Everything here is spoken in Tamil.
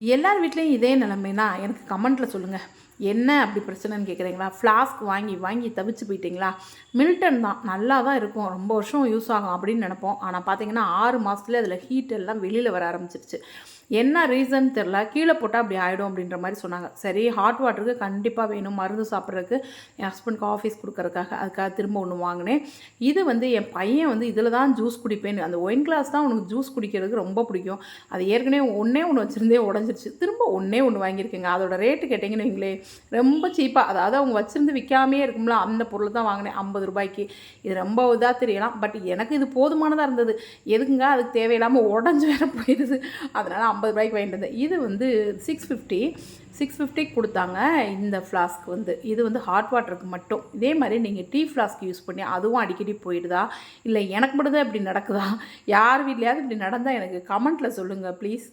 எல்லார் வீட்லேயும் இதே நிலைமைனா எனக்கு கமெண்ட்டில் சொல்லுங்கள். என்ன அப்படி பிரச்சனைன்னு கேட்குறீங்களா? ஃப்ளாஸ்க் வாங்கி வாங்கி தவிச்சு போயிட்டீங்களா? மில்டன் தான் நல்லா தான் இருக்கும், ரொம்ப வருஷம் யூஸ் ஆகும் அப்படின்னு நினப்போம். ஆனால் பார்த்தீங்கன்னா 6 மாதத்துலேயே அதில் ஹீட் எல்லாம் வெளியில் வர ஆரம்பிச்சிருச்சு. என்ன ரீசன் தெரில, கீழே போட்டால் அப்படி ஆகிடும் அப்படின்ற மாதிரி சொன்னாங்க. சரி, ஹாட் வாட்டருக்கு கண்டிப்பாக வேணும் மருந்து சாப்பிட்றதுக்கு, என் ஹஸ்பண்டுக்கு ஆஃபீஸ் கொடுக்கறதுக்காக. அதுக்காக திரும்ப ஒன்று வாங்கினேன். இது வந்து என் பையன் வந்து இதில் தான் ஜூஸ் குடிப்பேன்னு, அந்த ஒயின் கிளாஸ் தான் உனக்கு ஜூஸ் குடிக்கிறதுக்கு ரொம்ப பிடிக்கும். அது ஏற்கனவே ஒன்று வச்சுருந்தே உடஞ்சிருச்சு. திரும்ப ஒன்று வாங்கியிருக்கேங்க. அதோட ரேட்டு கேட்டிங்கன்னு வைங்களேன், ரொம்ப சீப்பாக, அதாவது அவங்க வச்சுருந்து விற்காமே இருக்கும்ல, அந்த பொருள் தான் வாங்கினேன் 50 ரூபாய்க்கு. இது ரொம்ப இதாக தெரியலாம், பட் எனக்கு இது போதுமானதாக இருந்தது. எதுக்குங்க அதுக்கு தேவையில்லாமல் உடஞ்சி வேற போயிடுது. அதனால் 50 ரூபாய்க்கு வாங்கிட்டு வந்தேன். இது வந்து 650 கொடுத்தாங்க. இந்த ஃப்ளாஸ்க் வந்து இது வந்து ஹாட் வாட்டருக்கு மட்டும். இதே மாதிரி நீங்கள் டீ ஃப்ளாஸ்க் யூஸ் பண்ணி அதுவும் அடிக்கடி போயிடுதா, இல்லை எனக்கு மட்டும் தான் இப்படி நடக்குதா? யார் வீட்லையாவது இப்படி நடந்தால் எனக்கு கமெண்ட்டில் சொல்லுங்கள் ப்ளீஸ்.